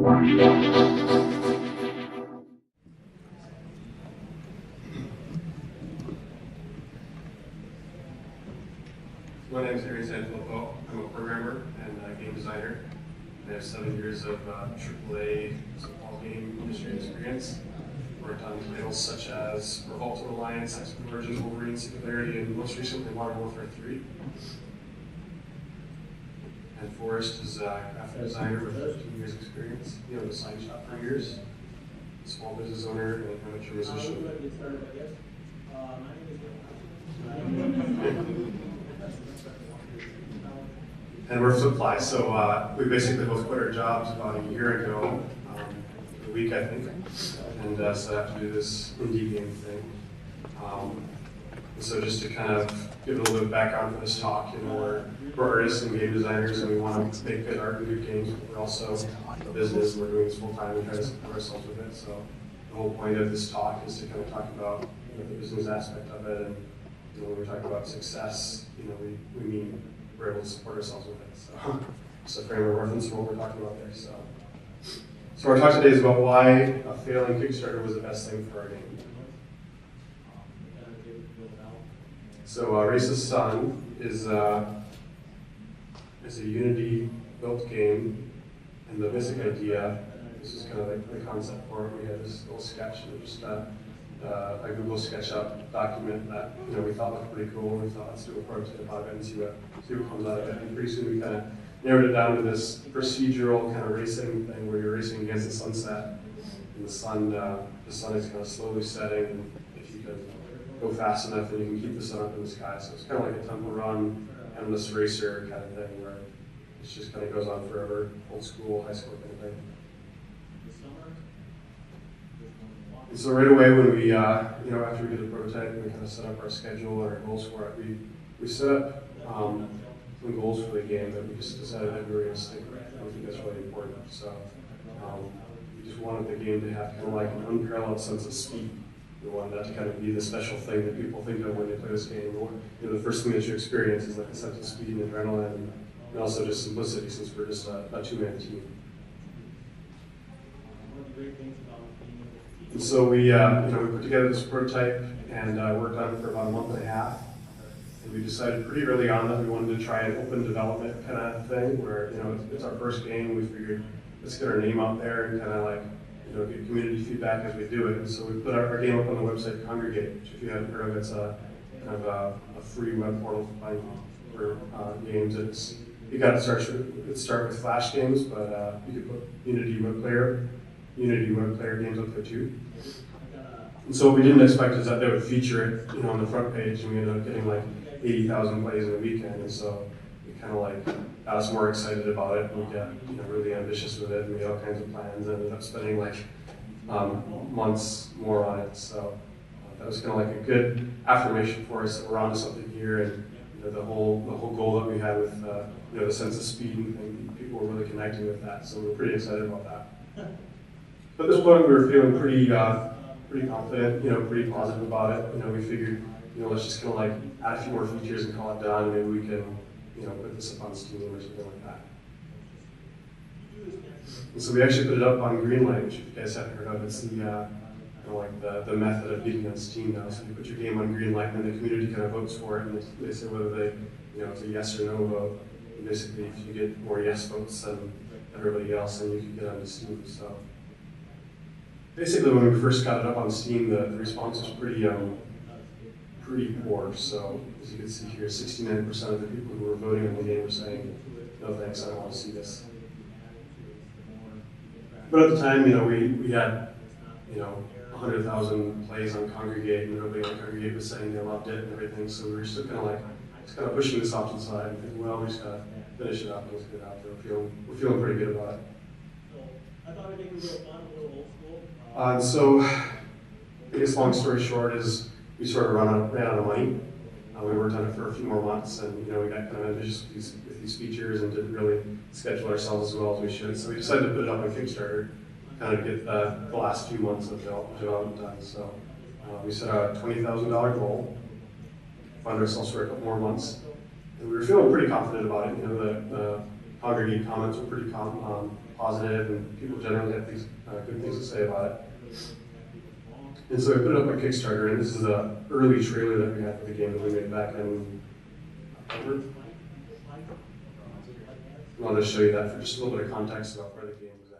My name is Forest San Filippo. I'm a programmer and a game designer. I have 7 years of AAA small game industry experience. Worked on titles such as Revolt of Alliance, X-Convergence, Wolverine, Singularity, and most recently Modern Warfare 3. And Forest is a graphic designer with 15 years experience. He owned a sign shop for years. Small business owner and an amateur musician. And we're Flippfly, so we basically both quit our jobs about a year ago, a week I think, and set out to do this indie game thing. And so just to kind of give a little bit of background for this talk, you know, we're artists and game designers, and we want to make good art and good games, but we're also a business, and we're doing this full time and try to support ourselves with it. So the whole point of this talk is to kind of talk about, you know, the business aspect of it, and you know, when we're talking about success, you know, we mean we're able to support ourselves with it. So just a frame of reference for what we're talking about there. So our talk today is about why a failing Kickstarter was the best thing for our game. So Racist Sun is a Unity built game, and the basic idea, this is kind of like the concept for it. We had this little sketch, and just a Google SketchUp document that, you know, we thought looked pretty cool, and we thought, let's do a prototype out of it and see what comes out of it. And pretty soon we kind of narrowed it down to this procedural kind of racing thing where you're racing against the sunset, and the sun is kind of slowly setting, and if you can go fast enough, then you can keep the sun up in the sky. So it's kind of like a temple run, endless racer kind of thing, where it just kind of goes on forever, old school, high school kind of thing. And so right away when we, you know, after we did the prototype and we kind of set up our schedule and our goals for it, we set up some goals for the game that we just decided that we were going to stick with. I think that's really important. So we just wanted the game to have kind of like an unparalleled sense of speed. We wanted that to kind of be the special thing that people think of when they play this game. You know, the first thing that you experience is like a sense of speed and adrenaline, and also just simplicity, since we're just a two-man team. And so we, you know, we put together this prototype and worked on it for about a month and a half. And we decided pretty early on that we wanted to try an open development kind of thing, where, you know, it's our first game. We figured let's get our name out there and kind of like, you know, get community feedback as we do it. And so we put our game up on the website Congregate, which if you haven't heard of, it's a kind of a free web portal for games. You got to start with Flash games, but you could put Unity web player games up there too. And so what we didn't expect is that they would feature it, you know, on the front page, and we ended up getting like 80,000 plays in a weekend. And so it kind of like got us more excited about it. We got, you know, really ambitious with it, and we had all kinds of plans, and ended up spending like months more on it. So that was kind of like a good affirmation for us that we're onto something here, and you know, the whole goal that we had with you know, the sense of speed and people were really connecting with that. So we were pretty excited about that. But at this point, we were feeling pretty confident, you know, pretty positive about it. You know, we figured, you know, let's just kind of like add a few more features and call it done. Maybe we can, you know, put this up on Steam or something like that. And so we actually put it up on Greenlight, which if you guys haven't heard of, it's the kind of like the method of beating on Steam now. So you put your game on Greenlight, and then the community kind of votes for it, and they say whether they, you know, it's a yes or no vote. And basically, if you get more yes votes than everybody else, then you can get onto Steam. So basically, when we first got it up on Steam, the response was pretty poor. So as you can see here, 69% of the people who were voting on the game were saying, no thanks, I don't want to see this. But at the time, you know, we had, you know, 100,000 plays on Congregate, and everybody on Congregate was saying they loved it and everything. So we were still kind of like, just kind of pushing this off to the side and thinking, well, we just gotta finish it up and let's get it out there. We're feeling pretty good about it. I thought it'd be real fun, a little old school. And so, I guess long story short is we sort of ran out of money. We worked on it for a few more months, and you know, we got kind of ambitious with these features and didn't really schedule ourselves as well as we should. So we decided to put it up on Kickstarter, kind of get the last few months of development done. So we set a $20,000 goal, found ourselves for a couple more months, and we were feeling pretty confident about it. You know, the Congregate comments were pretty positive, and people generally have things, good things to say about it. And so we put it up on Kickstarter, and this is the early trailer that we had for the game that we made back in October. I wanted to show you that for just a little bit of context about where the game was at.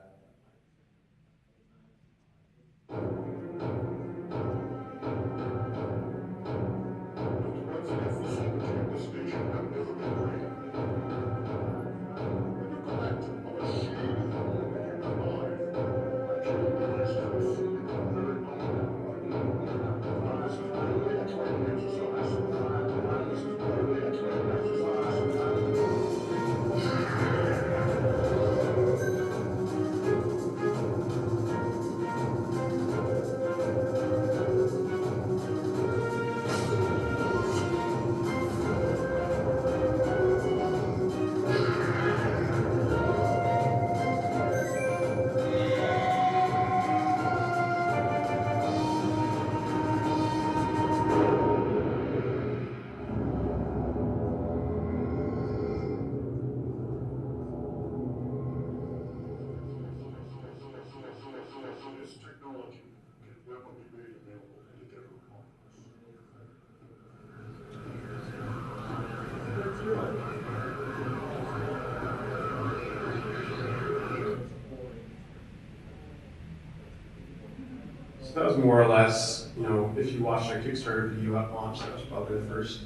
So that was more or less, if you watched our Kickstarter video at launch, that was probably the first,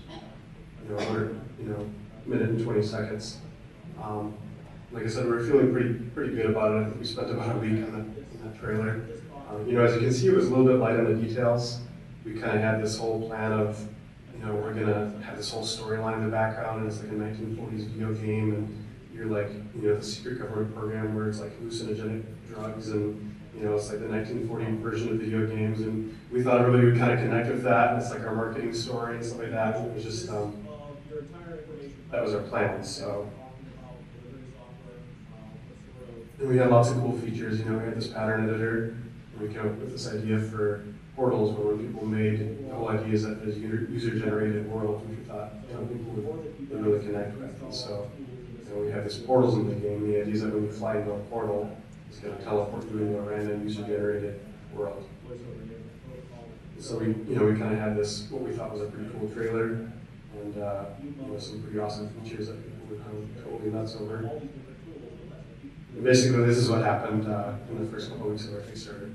100, minute and 20 seconds. Like I said, we were feeling pretty good about it. I think we spent about a week on that trailer. As you can see, it was a little bit light on the details. We kind of had this whole plan of, we're gonna have this whole storyline in the background, and it's like a 1940s video game, and you're like, the secret government program where it's like hallucinogenic drugs, and it's like the 1940 version of video games, and we thought everybody would kind of connect with that, and it's like our marketing story and stuff like that. It was just, that was our plan, so. And we had lots of cool features, we had this pattern editor, and we came up with this idea for portals where when people made, the whole idea is that there's user-generated worlds, which we thought people would really connect with. And so we have these portals in the game. The idea is that when you fly into a portal, it's going to teleport you into a random user-generated world. And so we kind of had this, what we thought was a pretty cool trailer, and some pretty awesome features that people would go totally nuts over. And basically, this is what happened in the first couple of weeks of our Kickstarter.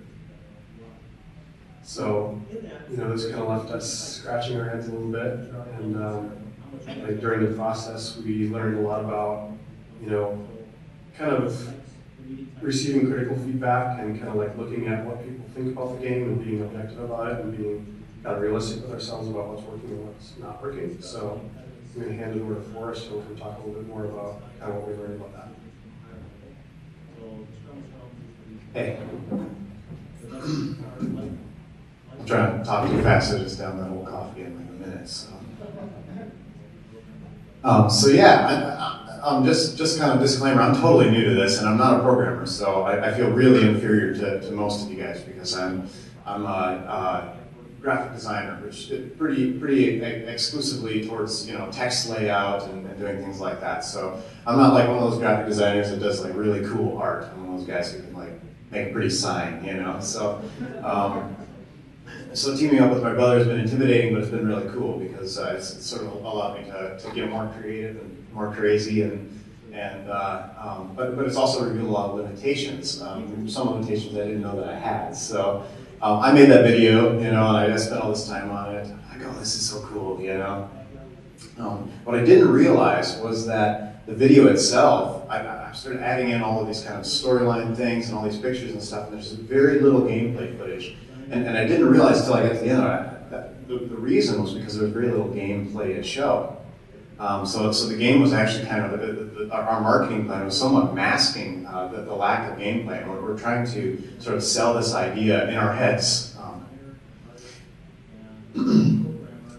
So, this kind of left us scratching our heads a little bit, and during the process, we learned a lot about, kind of receiving critical feedback and kind of like looking at what people think about the game and being objective about it and being kind of realistic with ourselves about what's working and what's not working. So, I'm going to hand it over to Forest, so we can talk a little bit more about kind of what we learned about that. Hey. I'm trying to talk too fast, so just down that whole coffee in like a minute. So yeah, I'm just kind of disclaimer. I'm totally new to this, and I'm not a programmer, so I feel really inferior to most of you guys because I'm a graphic designer, which is pretty exclusively towards text layout and doing things like that. So I'm not like one of those graphic designers that does like really cool art. I'm one of those guys who can like make a pretty sign, So teaming up with my brother has been intimidating, but it's been really cool because it's sort of allowed me to get more creative and more crazy, but it's also revealed a lot of limitations, some limitations I didn't know that I had. So I made that video, and I spent all this time on it. I go, this is so cool, What I didn't realize was that the video itself, I started adding in all of these kind of storyline things and all these pictures and stuff, and there's very little gameplay footage. And I didn't realize until I got to the end of it that the reason was because there was very little gameplay to show. So the game was actually kind of, our marketing plan was somewhat masking the lack of gameplay. And we're trying to sort of sell this idea in our heads.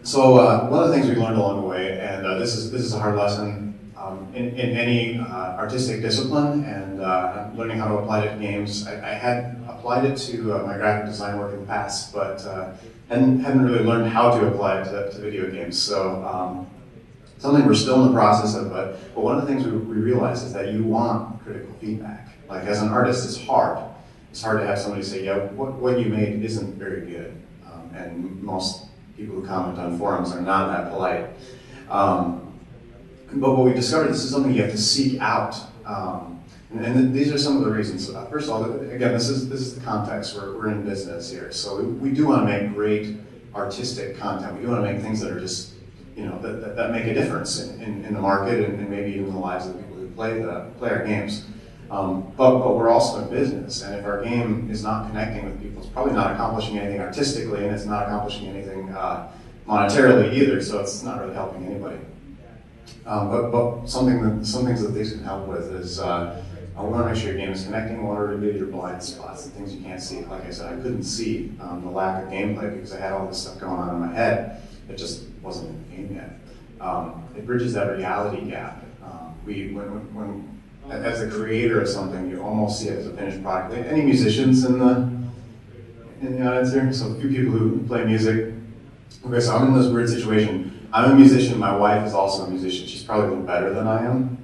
So one of the things we learned along the way, and this is a hard lesson in any artistic discipline, and learning how to apply it to games. I had applied it to my graphic design work in the past, but hadn't really learned how to apply it to video games. So something we're still in the process of, but one of the things we realized is that you want critical feedback. Like as an artist, it's hard. It's hard to have somebody say, yeah, what you made isn't very good. And most people who comment on forums are not that polite. But what we discovered, this is something you have to seek out. And these are some of the reasons. First of all, again, this is the context. We're in business here. So we do want to make great artistic content. We do want to make things that are just, that make a difference in the market and maybe even the lives of the people who play our games. But we're also in business, and if our game is not connecting with people, it's probably not accomplishing anything artistically, and it's not accomplishing anything monetarily either, so it's not really helping anybody. But some things that these can help with is we want to make sure your game is connecting. We want to reveal your blind spots, the things you can't see. Like I said, I couldn't see the lack of gameplay because I had all this stuff going on in my head. It just wasn't in the game yet. It bridges that reality gap. When as a creator of something, you almost see it as a finished product. Any musicians in the audience here? So a few people who play music. Okay, so I'm in this weird situation. I'm a musician, my wife is also a musician. She's probably a little better than I am.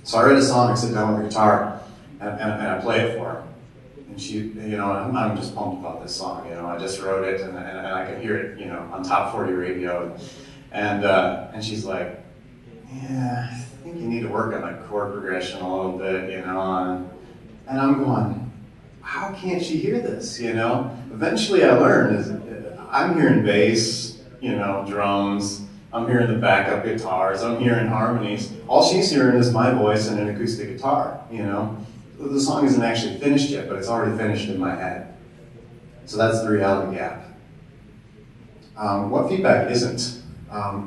So I write a song, I sit down with the guitar, and I play it for her. And she, I'm just pumped about this song, I just wrote it, and I can hear it, on top 40 radio. And she's like, yeah, I think you need to work on the chord progression a little bit, and I'm going, how can't she hear this, Eventually I learned I'm hearing bass, drums, I'm hearing the backup guitars, I'm hearing harmonies. All she's hearing is my voice and an acoustic guitar, The song isn't actually finished yet, but it's already finished in my head. So that's the reality gap. What feedback isn't?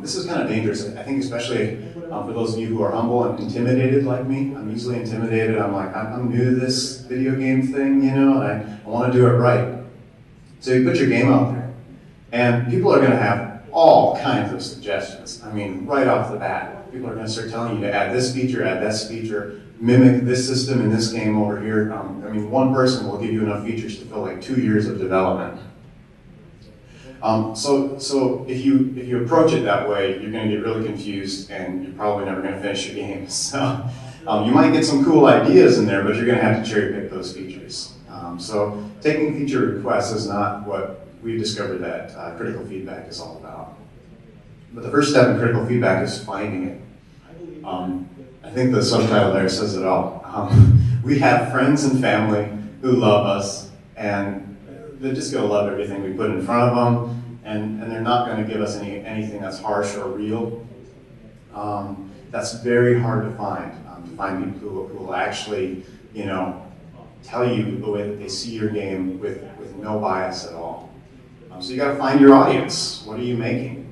This is kind of dangerous, I think, especially for those of you who are humble and intimidated like me. I'm easily intimidated. I'm like, I'm new to this video game thing, and I want to do it right. So you put your game out there, and people are going to have all kinds of suggestions. I mean, right off the bat, people are going to start telling you to add this feature, add this feature, mimic this system in this game over here. One person will give you enough features to fill like 2 years of development. So if you approach it that way, you're going to get really confused, and you're probably never going to finish your game. So you might get some cool ideas in there, but you're going to have to cherry pick those features. So taking feature requests is not what we've discovered that critical feedback is all about. But the first step in critical feedback is finding it. I think the subtitle there says it all. We have friends and family who love us, and they're just going to love everything we put in front of them, and they're not going to give us anything that's harsh or real. That's very hard to find people who will actually, tell you the way that they see your game with no bias at all. So you got to find your audience. What are you making?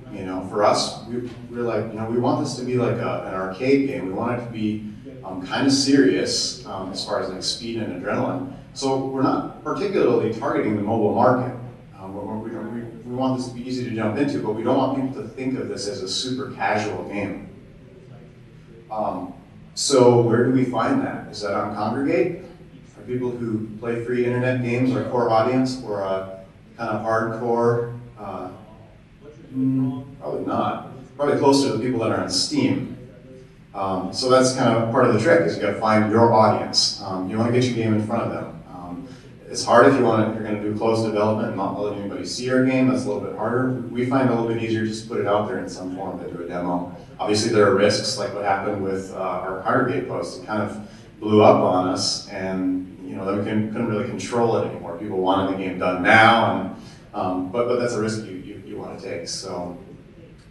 For us, we're like, we want this to be like an arcade game. We want it to be kind of serious as far as like speed and adrenaline. So we're not particularly targeting the mobile market. We want this to be easy to jump into, but we don't want people to think of this as a super casual game. So where do we find that? Is that on Congregate? Are people who play free internet games our core audience, or a kind of hardcore? Probably not. Probably closer to the people that are on Steam. So that's kind of part of the trick, is you got to find your audience. You want to get your game in front of them. It's hard if you're going to do closed development and not let anybody see your game. That's a little bit harder. We find it a little bit easier just to put it out there in some form to do a demo. Obviously there are risks, like what happened with our Congregate post. It kind of blew up on us, and then we couldn't really control it anymore. People wanted the game done now, and but that's a risk you want to take. So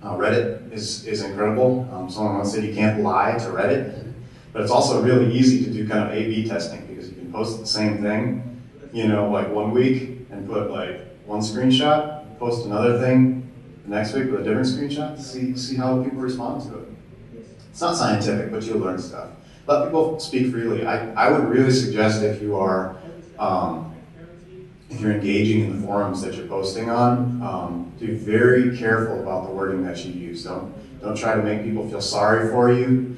Reddit is incredible. Someone once said you can't lie to Reddit, but it's also really easy to do kind of A/B testing, because you can post the same thing, like 1 week and put like one screenshot, post another thing the next week with a different screenshot, see how people respond to it. It's not scientific, but you'll learn stuff. Let people speak freely. I would really suggest, if you are if you're engaging in the forums that you're posting on, be very careful about the wording that you use. Don't try to make people feel sorry for you.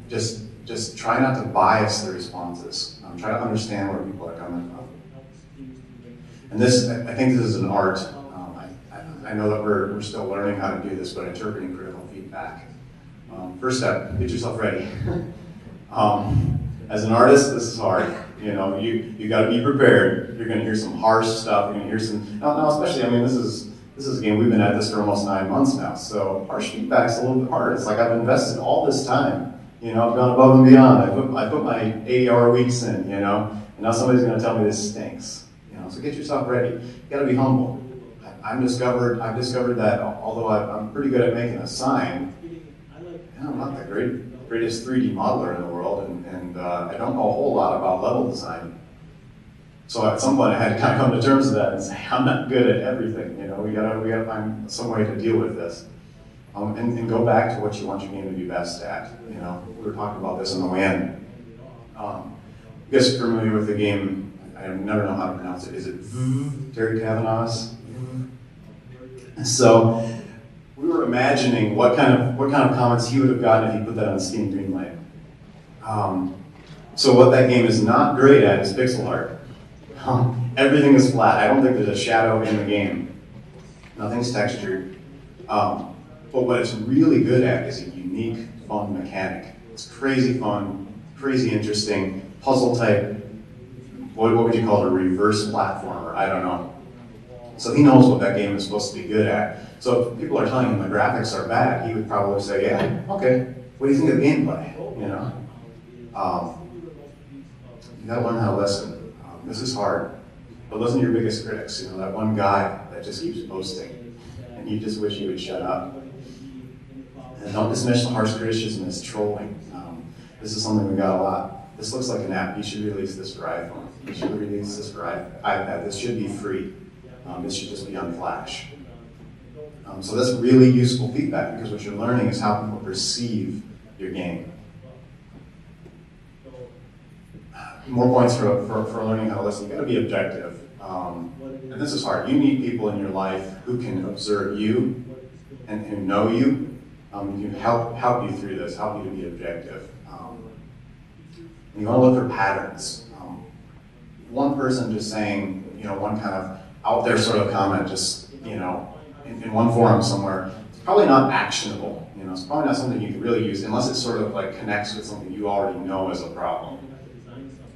Just try not to bias the responses. Try to understand where people are coming from. And I think this is an art. I know that we're still learning how to do this, but interpreting critical feedback. First step, get yourself ready. As an artist, this is hard. You know, you got to be prepared. You're going to hear some harsh stuff. You're going to hear some, now especially, I mean, this is a game, we've been at this for almost 9 months now, so harsh feedback's a little bit harder. It's like I've invested all this time, you know, I've gone above and beyond. I put my 80-hour weeks in, you know, and now somebody's going to tell me this stinks. You know, so get yourself ready. You got to be humble. I've discovered that although I'm pretty good at making a sign, I'm not the greatest 3D modeler in the world, and I don't know a whole lot about level design. So at some point I had to kind of come to terms with that and say, I'm not good at everything, you know, we gotta find some way to deal with this. And go back to what you want your game to be best at, you know. We were talking about this in the way in. You guys are familiar with the game, I never know how to pronounce it, is it Terry Kavanagh's? So we were imagining what kind of comments he would have gotten if he put that on Steam Greenlight. So what that game is not great at is pixel art. Everything is flat. I don't think there's a shadow in the game. Nothing's textured. But what it's really good at is a unique, fun mechanic. It's crazy fun, crazy interesting, puzzle type. What would you call it? A reverse platformer? I don't know. So he knows what that game is supposed to be good at. So if people are telling him the graphics are bad, he would probably say, yeah, okay. What do you think of the gameplay? You know, you got to learn how to listen. This is hard, but listen to your biggest critics. You know, that one guy that just keeps posting, and you just wish he would shut up. And don't dismiss the harsh criticism as trolling. This is something we got a lot. This looks like an app. You should release this for iPhone. You should release this for iPad. This should be free. This should just be on Flash. So that's really useful feedback because what you're learning is how people perceive your game. More points for learning how to listen. You got to be objective. And this is hard. You need people in your life who can observe you and who know you. Can help you through this, help you to be objective. And you want to look for patterns. One person just saying, you know, one kind of out there sort of comment, just, you know, in one forum somewhere, it's probably not actionable. You know, it's probably not something you can really use unless it sort of like connects with something you already know as a problem.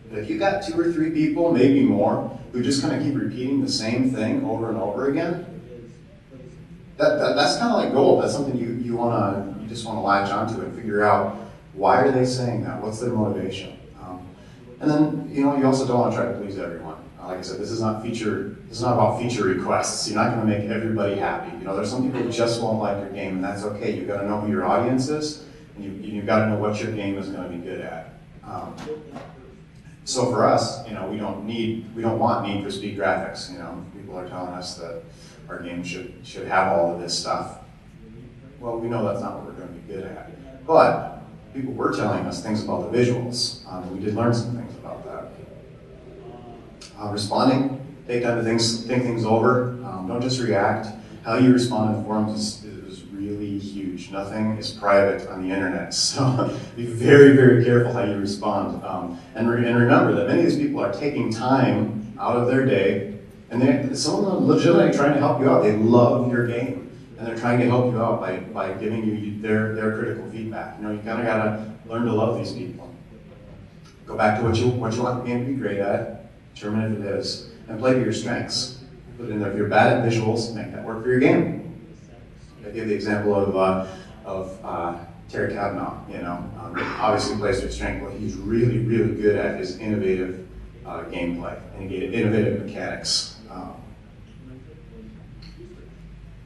But if you got 2 or 3 people, maybe more, who just kind of keep repeating the same thing over and over again, that's kind of like gold. That's something you just want to latch onto and figure out, why are they saying that? What's their motivation? And then, you know, you also don't want to try to please everyone. Like I said, this is not about feature requests. You're not going to make everybody happy. You know, there's some people who just won't like your game, and that's okay. You've got to know who your audience is, and you've got to know what your game is going to be good at. So for us, you know, we don't want need for speed graphics. You know, people are telling us that our game should have all of this stuff. Well, we know that's not what we're going to be good at. But people were telling us things about the visuals. We did learn some things about that. Responding, take time to think things over. Don't just react. How you respond in forums is really huge. Nothing is private on the internet, so be very, very careful how you respond. And remember that many of these people are taking time out of their day, and some of them are legitimately trying to help you out. They love your game, and they're trying to help you out by giving you their critical feedback. You know, you kind of got to learn to love these people. Go back to what you want the game to be great at. Determine if it is, and play to your strengths. Put it in there. If you're bad at visuals, make that work for your game. I gave the example of Terry Kavanaugh. You know, obviously plays to his strength. What he's really, really good at is innovative gameplay and innovative mechanics.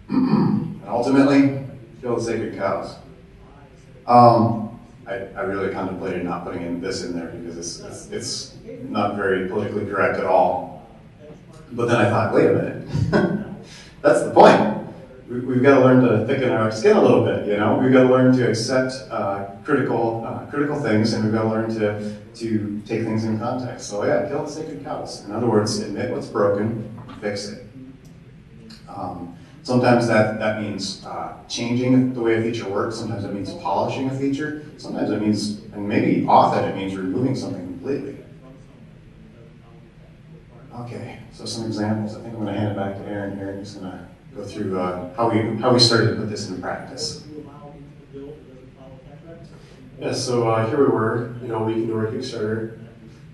And ultimately, kill the sacred cows. I really contemplated not putting this in there because it's not very politically correct at all. But then I thought, wait a minute, that's the point. We've got to learn to thicken our skin a little bit, you know? We've got to learn to accept critical things, and we've got to learn to take things in context. So yeah, kill the sacred cows. In other words, admit what's broken, fix it. Sometimes that means changing the way a feature works. Sometimes it means polishing a feature. Sometimes it means, and maybe often it means removing something completely. Okay, so some examples. I think I'm going to hand it back to Aaron here. He's going to go through how we started to put this into practice. Yeah, so here we were, a week into our Kickstarter.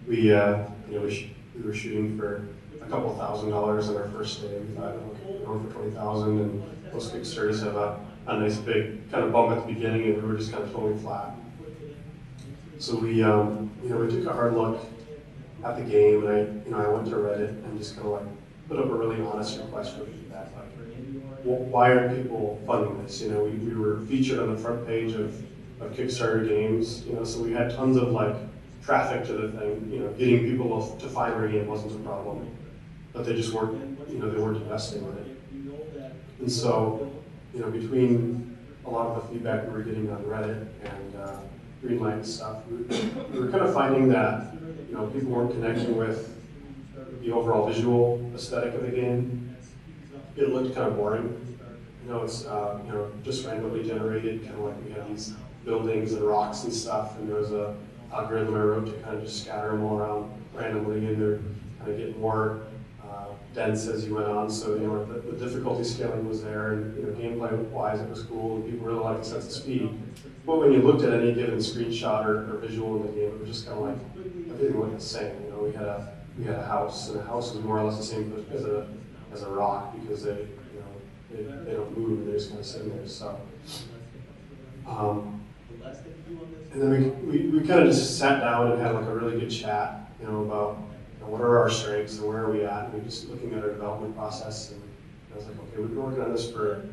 We were shooting for a couple $1,000s on our first day. We thought, we're going for 20,000, and most Kickstarters have a nice big kind of bump at the beginning, and we were just kind of totally flat. So we took a hard look at the game, and I went to Reddit and just kind of like put up a really honest request for feedback. Like, why aren't people funding this? We were featured on the front page of Kickstarter games, so we had tons of like traffic to the thing. Getting people to find our game wasn't a problem, but they just weren't, they weren't investing in it. And so, between a lot of the feedback we were getting on Reddit and Greenlight and stuff, we were kind of finding that, people weren't connecting with the overall visual aesthetic of the game. It looked kind of boring. It's just randomly generated, kind of like we had these buildings and rocks and stuff, and there was a algorithm I wrote to kind of just scatter them all around randomly, and they're kind of getting more dense as you went on. So the difficulty scaling was there, and gameplay-wise it was cool, and people really liked the sense of speed. But when you looked at any given screenshot or visual in the game, it was just kind of like everything looked the same. We had a house, and a house is more or less the same as a rock, because they don't move, they're just kind of sitting there. So. And then we kind of just sat down and had like a really good chat, about what are our strengths and where are we at, and we just looking at our development process, and I was like, okay, we've been working on this for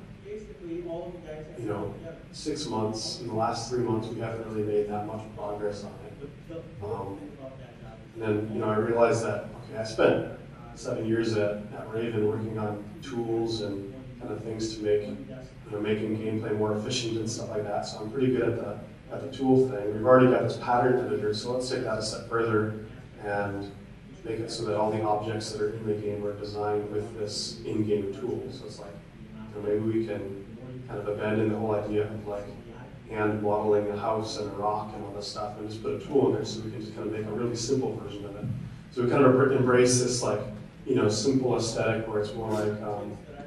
6 months. In the last 3 months, we haven't really made that much progress on it. And then I realized that I spent 7 years at Raven working on tools and kind of things to make making gameplay more efficient and stuff like that. So I'm pretty good at the tool thing. We've already got this pattern editor, so let's take that a step further and make it so that all the objects that are in the game are designed with this in-game tool. So it's like, maybe we can kind of abandon the whole idea of like hand modeling a house and a rock and all this stuff, and just put a tool in there so we can just kind of make a really simple version of it. So we kind of embrace this like, simple aesthetic where it's more like,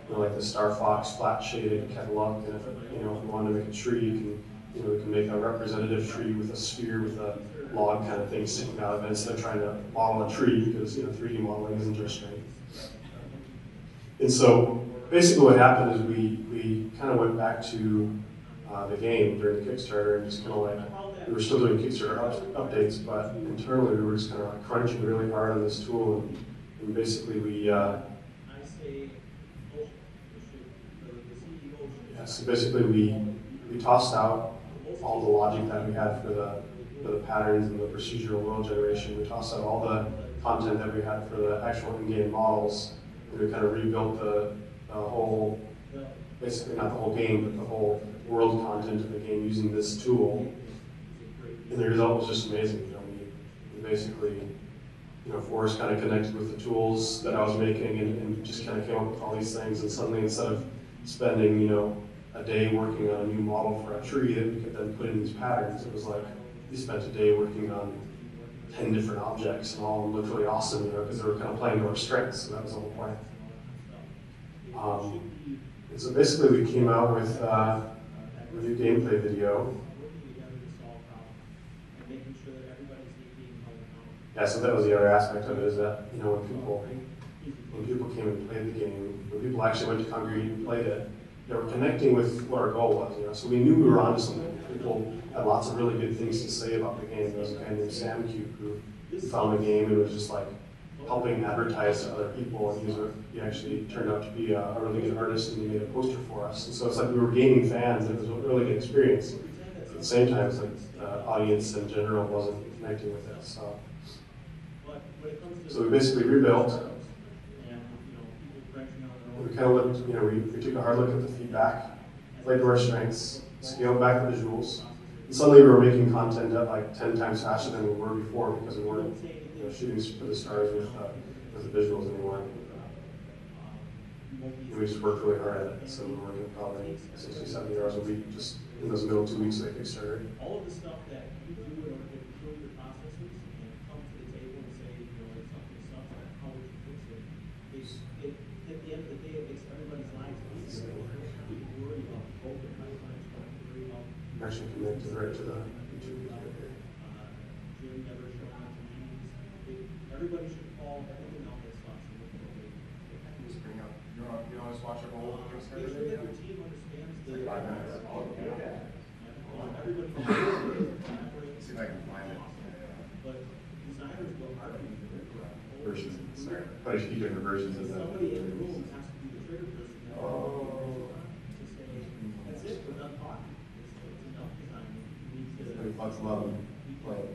like the Star Fox flat shaded kind of look. And if we wanted to make a tree, we can make a representative tree with a sphere with a log kind of thing sticking out of it, instead of trying to model a tree, because 3D modeling isn't your strength. And so basically what happened is we kind of went back to the game during the Kickstarter, and just kind of like, we were still doing Kickstarter updates, but internally we were just kind of like crunching really hard on this tool, and basically so basically we tossed out all the logic that we had for the patterns and the procedural world generation. We tossed out all the content that we had for the actual in-game models, and we kind of rebuilt the whole, basically not the whole game, but the whole world content of the game using this tool. And the result was just amazing. We basically, Forest kind of connected with the tools that I was making, and just kind of came up with all these things, and suddenly instead of spending, a day working on a new model for a tree that we could then put in these patterns, it was like we spent a day working on 10 different objects, and all of them looked really awesome, because they were kind of playing to our strengths, so that was the whole point. And so basically we came out with a new gameplay video. Yeah, so that was the other aspect of it, is that, when people came and played the game, when people actually went to congregate and played it, they were connecting with what our goal was, so we knew we were onto something. People had lots of really good things to say about the game. There was a guy named Sam Cube who found the game and was just like helping advertise to other people, and he actually turned out to be a really good artist, and he made a poster for us. And so it's like we were gaining fans, and it was a really good experience. At the same time, it's like the audience in general wasn't connecting with it. So we basically rebuilt. We kind of looked, we took a hard look at the feedback, played to our strengths, scaled back the visuals, and suddenly we were making content at like 10 times faster than we were before, because we weren't shooting for the stars with the visuals anymore. And we just worked really hard at it, so we were working probably 60, 70 hours a week just in those middle 2 weeks of the Kickstarter. All of the stuff that you do in order to improve your processes and come to the table and say, if something sucks, how would you fix it? At the end of the day, it makes everybody's lives easier. You don't have to worry about broken pipelines, you don't have to worry about Actually connected right to the Jim never showing up to meetings. Everybody should call everything out that sucks and look at it. Just bring up, you want us to watch our whole Kickstarter Make sure that video? your team understands the. 5 minutes. Everybody. See if I can find it. But designers will argue. Versions, sorry. But I should keep different versions of that. Somebody in the room has to be the trigger person. To say, that's it, we're done talking. It's enough design. You need to. Everybody fucks love them.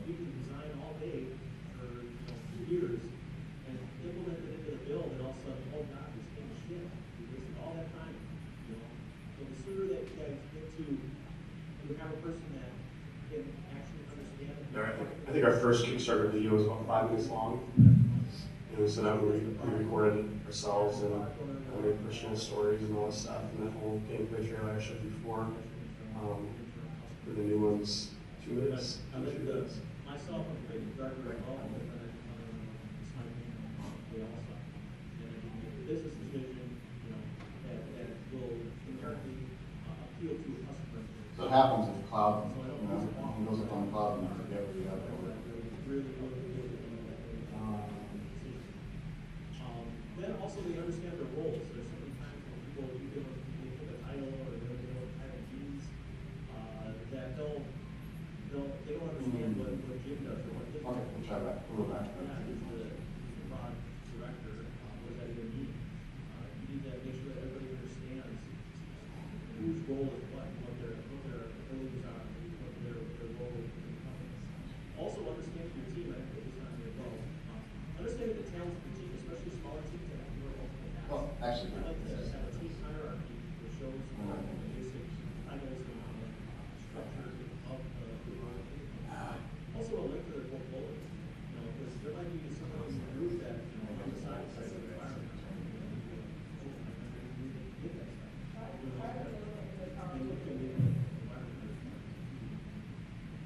You can design all day for 2 years and implement it into the build, and all of a sudden, oh god, this thing is shit. You wasted all that time. So the sooner that you guys get to, you have a person that can actually understand. I think our first Kickstarter video was about 5 minutes long. And so that we recorded it ourselves and made personal stories and all this stuff. And that whole gameplay trailer I showed you before. For the new ones, 2 minutes. I look at myself, I'm a big driver as well, and then it's my name, they all suck. And then you make a business decision, that will inherently appeal to a customer. So it happens with cloud, it goes up on the cloud and you forget where you have it. Really. Then also they understand their roles. There's so many times when people, they pick a title or they know what title means, that they don't understand what Jim does or what Jim does. Okay, we'll try that. We'll go back. Yeah, he's the prod director. What does that even mean? You need to make sure that everybody understands whose role is what their abilities are, what their role in the company is. Also understanding your team, I think this is on your role. Understanding the talents of the team, especially smaller teams that have to wear multiple hats. Well, actually, I like to have a team hierarchy that shows the basic titles and structure of the group. Also, a link to their portfolio, because there might be somebody in the group that, on the side of the environment.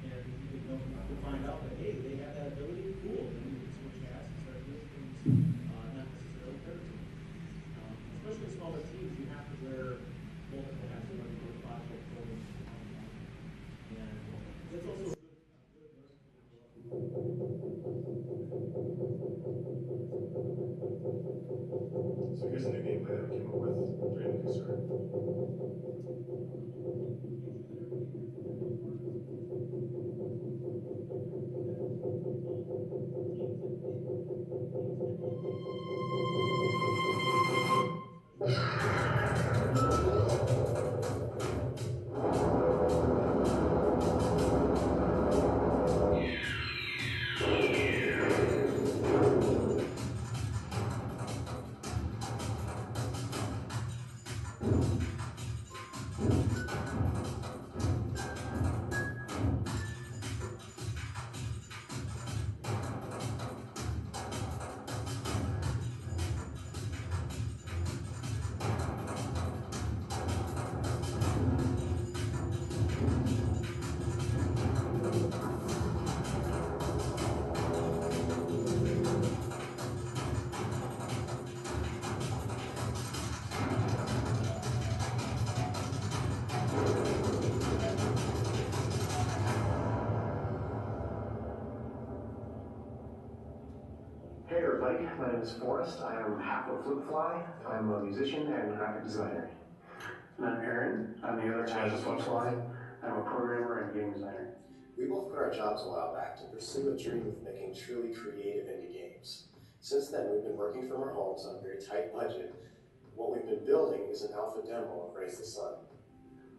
And you find out that, hey, they have that ability, cool, then you can switch hats and start doing things, not necessarily territory. Especially in smaller teams, you have to wear multiple hats to run your project forward. And it's also a good So here's a new gameplay that we came up with during the Kickstarter. Hey everybody, my name is Forest. I am half of Flippfly. I'm a musician and graphic designer. And I'm Aaron. I'm the other half of Flippfly. I'm a programmer and game designer. We both quit our jobs a while back to pursue a dream of making truly creative indie games. Since then, we've been working from our homes on a very tight budget. What we've been building is an alpha demo of Raise the Sun.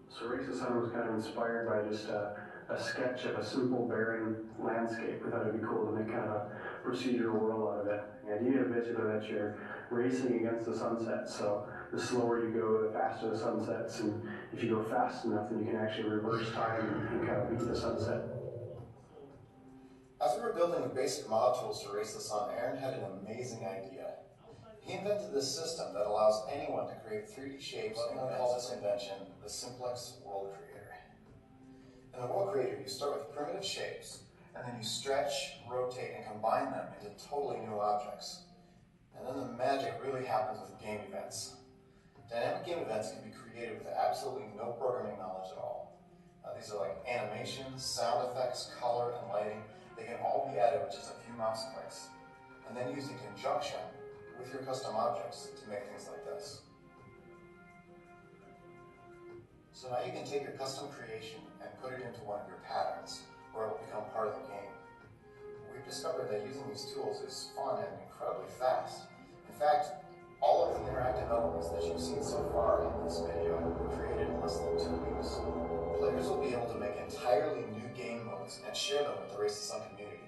So Raise the Sun was kind of inspired by just a sketch of a simple, barren landscape. We thought it'd be cool to make kind of a procedural world out of it. The idea is basically that you're racing against the sunset. So the slower you go, the faster the sun sets. And if you go fast enough, then you can actually reverse time and kind of beat the sunset. As we were building the basic mod tools to Raise the Sun, Aaron had an amazing idea. He invented this system that allows anyone to create 3D shapes, and we call this invention the Simplex World Creator. In the World Creator, you start with primitive shapes, and then you stretch, rotate, and combine them into totally new objects. And then the magic really happens with game events. Dynamic game events can be created with absolutely no programming knowledge at all. These are like animations, sound effects, color, and lighting. They can all be added with just a few mouse clicks, and then used in conjunction with your custom objects to make things like this. So now you can take your custom creation and put it into one of your patterns, where it will become part of the game. We've discovered that using these tools is fun and incredibly fast. In fact, all of the interactive elements that you've seen so far in this video were created in less than 2 weeks. Players will be able to make entirely new game modes and share them with the Race to Sun community.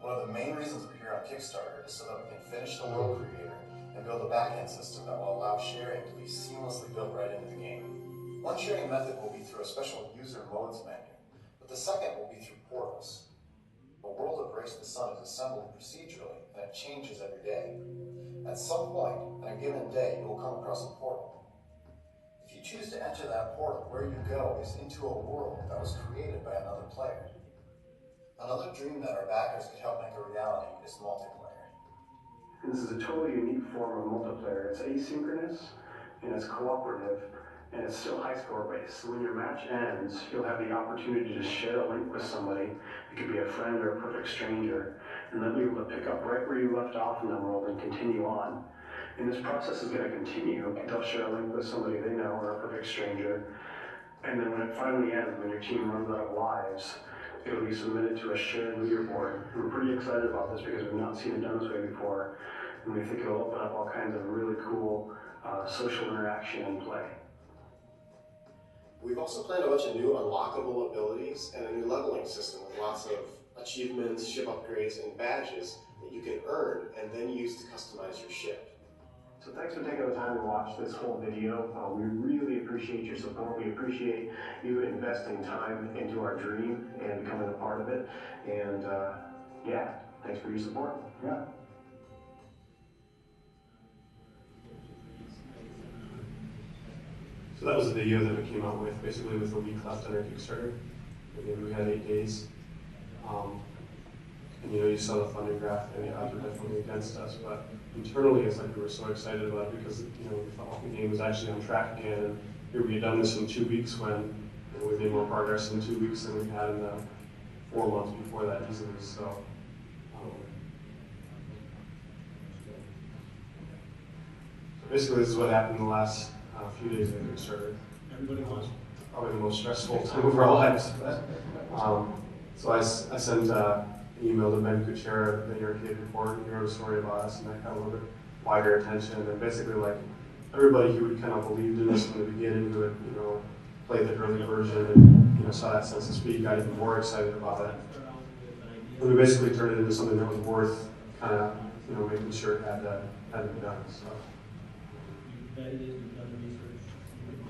One of the main reasons we're here on Kickstarter is so that we can finish the world creator and build a backend system that will allow sharing to be seamlessly built right into the game. One sharing method will be through a special user modes menu, but the second will be through portals. The world of Race to the Sun is assembled procedurally, and it changes every day. At some point, on a given day, you will come across a portal. If you choose to enter that portal, where you go is into a world that was created by another player. Another dream that our backers could help make a reality is multiplayer. And this is a totally unique form of multiplayer. It's asynchronous, and it's cooperative, and it's still high score based. So when your match ends, you'll have the opportunity to share a link with somebody. It could be a friend or a perfect stranger, and they'll be able to pick up right where you left off in the world and continue on. And this process is going to continue. They'll share a link with somebody they know or a perfect stranger. And then when it finally ends, when your team runs out of lives, it'll be submitted to a shared leaderboard. And we're pretty excited about this because we've not seen it done this way before. And we think it'll open up all kinds of really cool social interaction and play. We've also planned a bunch of new unlockable abilities and a new leveling system with lots of achievements, ship upgrades, and badges that you can earn and then use to customize your ship. So thanks for taking the time to watch this whole video. We really appreciate your support. We appreciate you investing time into our dream and becoming a part of it. And yeah, thanks for your support. Yeah. So that was the video that we came out with, basically with a week left on our Kickstarter. And we had 8 days. And you know, you saw the funding graph, and the odds were definitely against us, but internally it's like we were so excited about it because, you know, we felt like the game was actually on track again. And here we had done this in 2 weeks when, you know, we made more progress in 2 weeks than we had in the 4 months before that easily. So basically this is what happened in the last few days of Kickstarter. Everybody wants. Probably the most stressful time of our lives. So I sent an email to Ben Kuchera, the arcade report, he wrote a story about us, and that got a little bit wider attention. And basically, like, everybody who had kind of believed in us from the beginning, who had, you know, played the early version and, you know, saw that sense of speed, got even more excited about it. And we basically turned it into something that was worth kind of, you know, making sure it had to be done. So.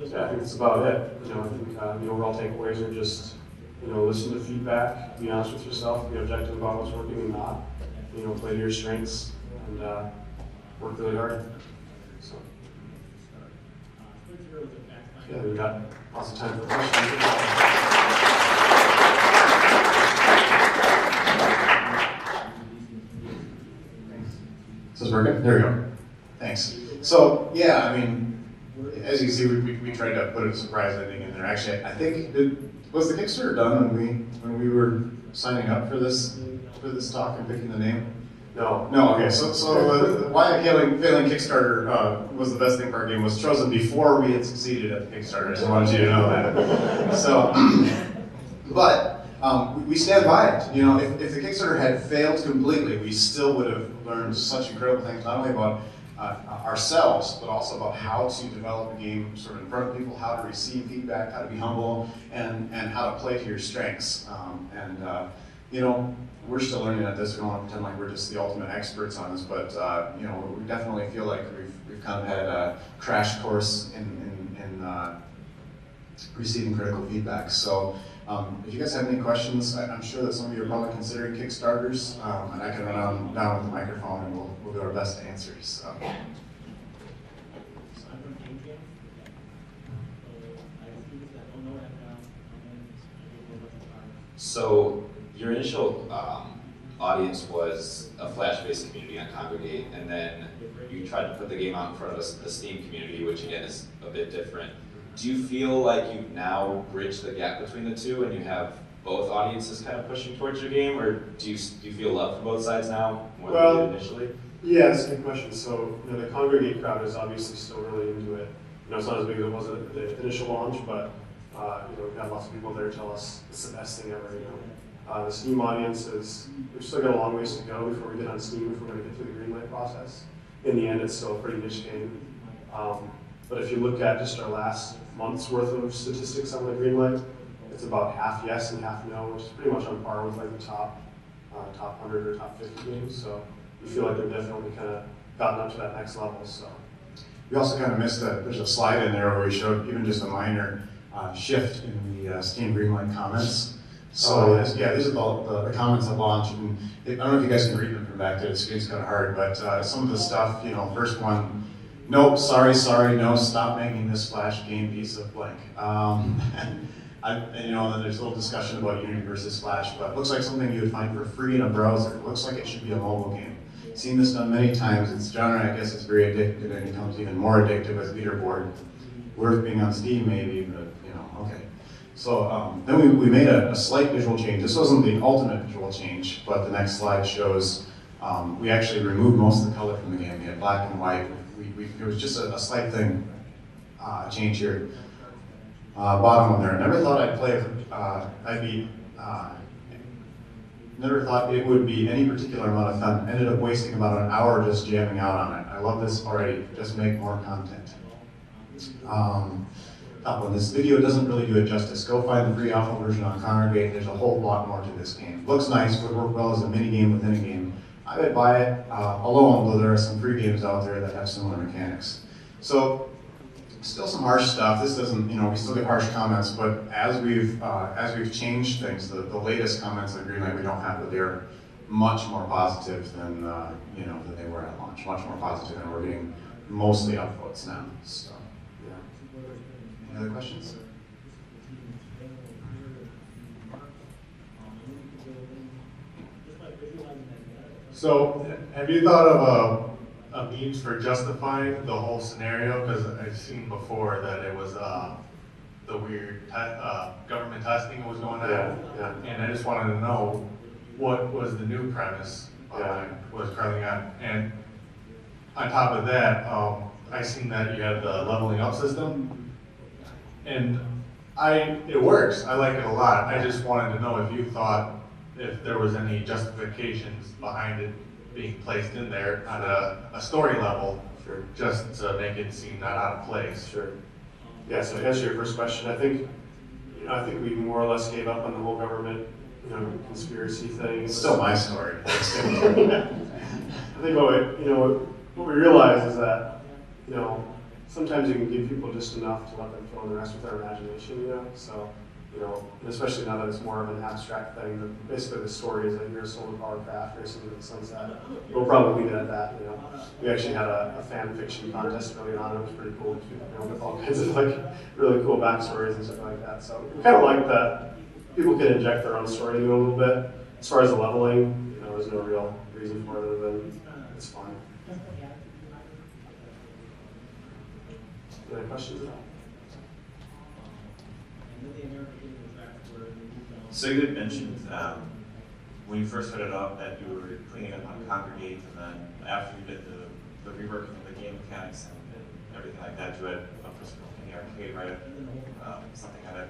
Yeah, I think that's about it. You know, I think the overall takeaways are just, you know, listen to feedback, be honest with yourself, be objective about what's working and not. You know, play to your strengths and work really hard. So, yeah, we got lots of time for questions. Is this working? There we go. Thanks. So, yeah, I mean, as you see, we tried to put a surprise ending in there. Actually, I think, was the Kickstarter done when we were signing up for this talk and picking the name? No. No, okay, so why the failing Kickstarter was the best thing for our game was chosen before we had succeeded at the Kickstarter. I just wanted you to know that. So, but we stand by it. You know, if the Kickstarter had failed completely, we still would have learned such incredible things, not only about ourselves, but also about how to develop a game sort of in front of people, how to receive feedback, how to be humble, and how to play to your strengths. You know, we're still learning at this. We don't want to pretend like we're just the ultimate experts on this, but you know, we definitely feel like we've kind of had a crash course in receiving critical feedback. So if you guys have any questions, I'm sure that some of you are probably considering Kickstarters, and I can run down with the microphone and we'll do our best to answer. So. So your initial audience was a Flash-based community on Congregate, and then you tried to put the game out in front of the Steam community, which again is a bit different. do you feel like you've now bridged the gap between the two and you have both audiences kind of pushing towards your game, or do you feel love for both sides now more than you did initially? Yeah, that's a good question. So, the congregate crowd is obviously still really into it. It's not as big as it was at the initial launch, but we've had lots of people there tell us it's the best thing ever. The Steam audience we've still got a long ways to go before we get on Steam if we're going to get through the greenlight process. In the end, it's still a pretty niche game. But if you look at just our last month's worth of statistics on the greenlight, it's about half yes and half no, which is pretty much on par with like the top 100 or top 50 games. So we feel like they've definitely kind of gotten up to that next level. So We also kind of missed that. There's a slide in there where we showed even just a minor shift in the Steam Greenlight comments. So yeah, these are the comments at launch, and I don't know if you guys can read them from back there. The screen's kind of hard, but some of the stuff, first one, nope, sorry, no, stop making this Flash game piece of blank. And then there's a little discussion about Unity versus Flash, but it looks like something you would find for free in a browser. It looks like it should be a mobile game. Seen this done many times. It's genre, I guess it's very addictive, and it becomes even more addictive with leaderboard. Worth being on Steam maybe, but okay. So then we made a slight visual change. This wasn't the ultimate visual change, but the next slide shows we actually removed most of the color from the game. We had black and white. It was just a slight thing, change here. Bottom one there. Never thought I'd play. Never thought it would be any particular amount of fun. Ended up wasting about an hour just jamming out on it. I love this already. Just make more content. Top one. This video doesn't really do it justice. Go find the free alpha version on Congregate. There's a whole lot more to this game. Looks nice, would work well as a mini game within a game. I would buy it alone, though there are some free games out there that have similar mechanics. So, still some harsh stuff. This doesn't, we still get harsh comments, but as we've changed things, the latest comments on Greenlight we don't have, but they're much more positive than than they were at launch. Much more positive, and we're getting mostly upvotes now. So, yeah. Any other questions? So, have you thought of a means for justifying the whole scenario? Because I've seen before that it was the weird government testing was going on, and I just wanted to know what was the new premise was currently on. And on top of that, I seen that you had the leveling up system, and it works. I like it a lot. I just wanted to know if you thought if there was any justifications behind it being placed in there on a story level, just to make it seem not out of place. Sure. Yeah. So to answer your first question, I think we more or less gave up on the whole government, conspiracy thing. It's still my story. I think what we realize is that sometimes you can give people just enough to let them fill in the rest with their imagination. So. And especially now that it's more of an abstract thing, that basically the story is that you're a solar powered craft racing to the sunset. We'll probably leave it at that. We actually had a fan fiction contest early on. It was pretty cool. With all kinds of really cool backstories and stuff like that. So we kind of like that people can inject their own story into it a little bit. As far as the leveling, there's no real reason for it other than it's fun. Any questions? So you had mentioned when you first set it up that you were putting it on Congregate, and then after you did the reworking of the game mechanics and everything like that, you had a person in the arcade write something on it.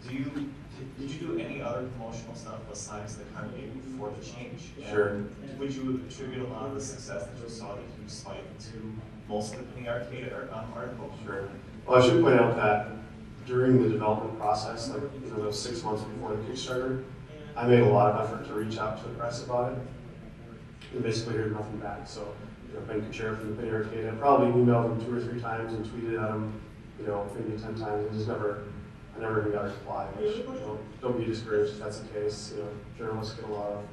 Did you do any other promotional stuff besides the Congregate before the change? Sure. And would you attribute a lot of the success that you saw, the huge spike, to mostly the arcade article? Sure. Well, I should point out that during the development process, those 6 months before the Kickstarter, I made a lot of effort to reach out to the press about it, and basically heard nothing back. So, Ben Kuchera from the Penny Arcade, I probably emailed him 2 or 3 times and tweeted at him, maybe 10 times, and I never even got a reply. Which, don't be discouraged if that's the case. Journalists get a lot of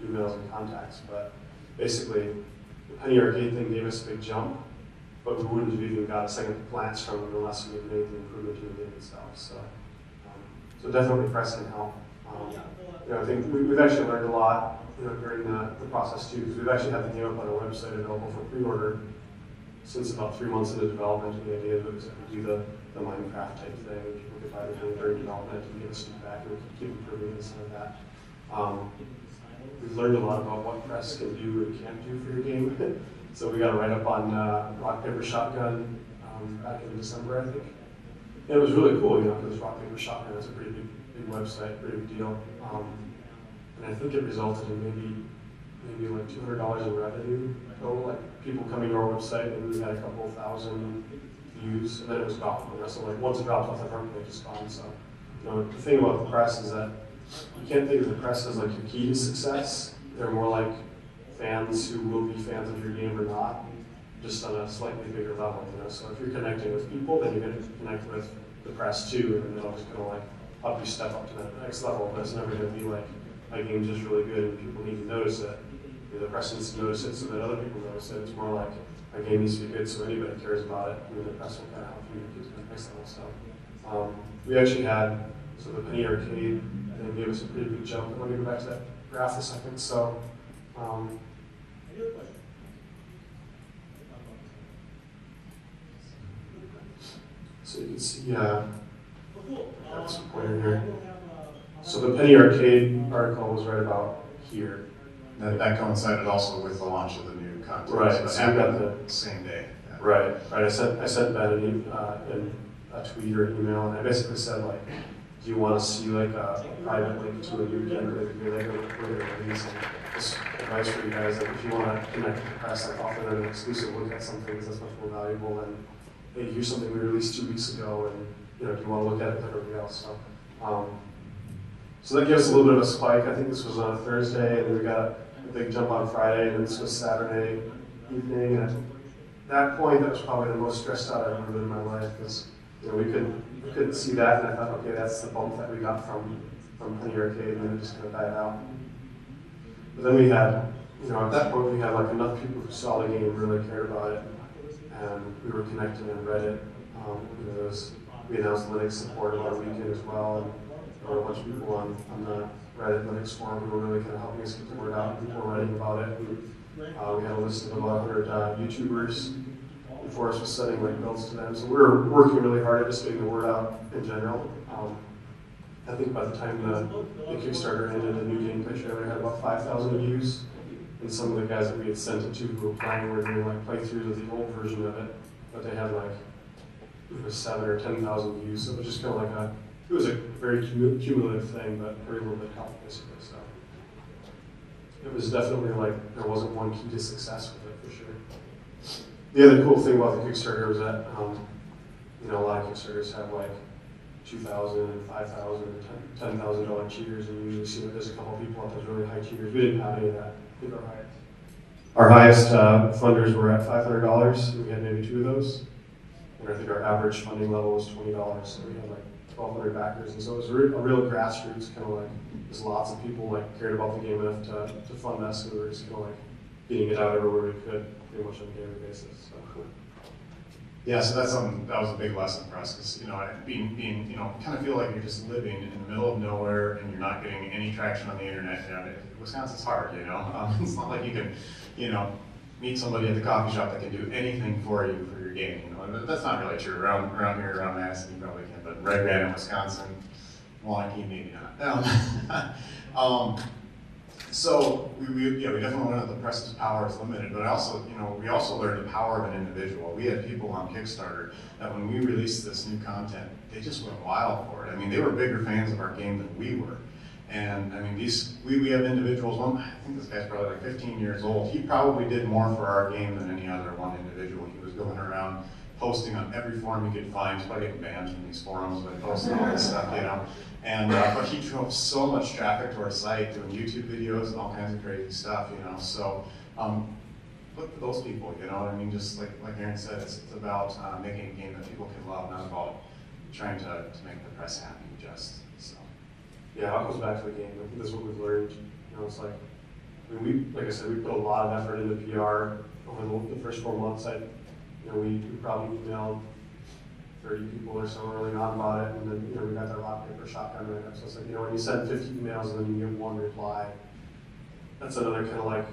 emails and contacts, but basically, the Penny Arcade thing gave us a big jump. But we wouldn't have even got a second glance from it unless we had made the improvement to the game itself. So definitely press can help. I think we've actually learned a lot, during the process too, because we've actually had the game up on our website available for pre-order, since about 3 months into development, the idea was that we do the Minecraft type thing, and people could buy the game during development and give us feedback, and we could keep improving instead of that. We've learned a lot about what press can do and can't do for your game. So we got a write-up on Rock, Paper, Shotgun back in December, I think. And it was really cool, you know, because Rock, Paper, Shotgun is a pretty big website, pretty big deal. And I think it resulted in maybe like $200 in revenue total, like people coming to our website, and we had a couple thousand views, and then it was gone. You know? So like once it dropped off the front page, it's gone. So you know, the thing about the press is that you can't think of the press as like your key to success. They're more like fans who will be fans of your game or not, just on a slightly bigger level. You know, so if you're connecting with people, then you're going to connect with the press too, and then it'll just kind of like help you step up to that next level. But it's never going to be like my game's just really good and people need to notice it. You know, the press needs to notice it so that other people notice it. It's more like my game needs to be good so anybody cares about it. I mean, the press will kind of help you get to the next level. So we actually had the Penny Arcade. They gave us a pretty big jump. Let me go back to that graph a second. So, so you can see, that's a pointer here. So the Penny Arcade article was right about here. That coincided also with the launch of the new content. Right. So we got the same day. Yeah. Right. I sent Ben in a tweet or email, and I basically said like, do you want to see like a private link to a new game that we're going to release? And just advice for you guys, like if you want to connect with the press, like offer them an exclusive look at something that's much more valuable than, hey, here's something we released 2 weeks ago, and you know, do you want to look at it with everybody else? So that gave us a little bit of a spike. I think this was on a Thursday, and then we got a big jump on Friday, and then this was Saturday evening. And at that point, that was probably the most stressed out I've ever been in my life, because you know, we couldn't see that, and I thought, okay, that's the bump that we got from Penny Arcade, and then it just kind of died out. But then we had, you know, at that point we had like enough people who saw the game and really cared about it, and we were connecting on Reddit. You know, we announced Linux support about a weekend as well, and there were a bunch of people on the Reddit Linux forum who were really kind of helping us get the word out. People were writing about it. We had a list of about 100 YouTubers. Forest was sending like builds to them, so we were working really hard at just getting the word out in general. I think by the time the Kickstarter ended, the new game trailer had about 5,000 views, and some of the guys that we had sent it to who were playing were doing like playthroughs of the old version of it, but they had like it was 7,000 or 10,000 views. So it was just kind of like it was a very cumulative thing, but every little bit helped basically. So it was definitely like there wasn't one key to success with it for sure. The other cool thing about the Kickstarter was that, you know, a lot of Kickstarters have like $2,000 and $5,000 and $10,000 cheaters, and you usually see that there's a couple people out there really high cheaters. We didn't have any of that. I think our highest funders were at $500, and we had maybe 2 of those. And I think our average funding level was $20, so we had like 1,200 backers, and so it was a real grassroots kind of like. There's lots of people like cared about the game enough to fund us, and we were just kind of like getting it out everywhere we could, pretty much on a daily basis. So. Yeah, so that was a big lesson for us, because you know, being you know, kind of feel like you're just living in the middle of nowhere and you're not getting any traction on the internet. You know, Wisconsin's hard, you know. It's not like you can, you know, meet somebody at the coffee shop that can do anything for you for your game. You know, that's not really true around here, around Madison. You probably can, but Red Grant in Wisconsin, Milwaukee, maybe not. So we definitely learned that the press's power is limited, but also, you know, we also learned the power of an individual. We had people on Kickstarter that when we released this new content, they just went wild for it. I mean, they were bigger fans of our game than we were. And I mean, we have individuals, I think this guy's probably like 15 years old. He probably did more for our game than any other one individual. He was going around posting on every forum he could find. He's probably getting banned from these forums by posting all this stuff, you know. And but he drove so much traffic to our site, doing YouTube videos and all kinds of crazy stuff, you know. So look for those people, you know. I mean, just like Aaron said, it's about making a game that people can love, not about trying to make the press happy. Just so. Yeah, it goes back to the game. I think that's what we've learned. You know, it's like, I mean, like I said, we put a lot of effort into PR over the first 4 months. We probably emailed 30 people or so early on about it, and then you know we got that Rock, Paper, Shotgun right up. So it's like, you know, when you send 50 emails and then you get 1 reply, that's another kind of like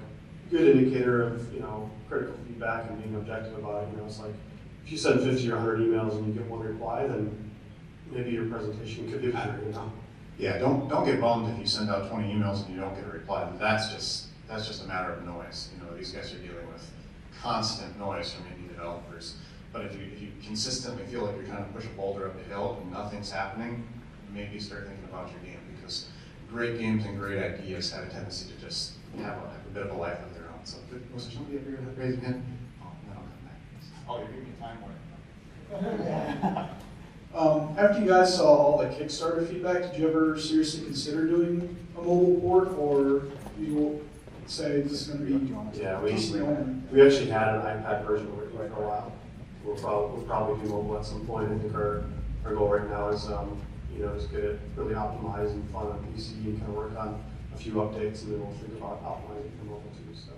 good indicator of, you know, critical feedback and being objective about it. You know, it's like, if you send 50 or 100 emails and you get one reply, then maybe your presentation could be better, you know? Yeah, don't get bummed if you send out 20 emails and you don't get a reply. That's just a matter of noise. You know, these guys are dealing with constant noise from indie developers. But if you consistently feel like you're trying to push a boulder up a hill and nothing's happening, maybe start thinking about your game, because great games and great ideas have a tendency to just have a bit of a life of their own. So, was there somebody up here that raised their hand? Oh, then I'll come back. Oh, you're giving me time warning. After you guys saw all the Kickstarter feedback, did you ever seriously consider doing a mobile port, or you say this is going to be Yeah, PC only? we actually had an iPad version working for a while. We'll probably do mobile at some point. I think our goal right now is, you know, just get it really optimized and fun on PC and kind of work on a few updates, and then we'll think about optimizing for mobile too. So.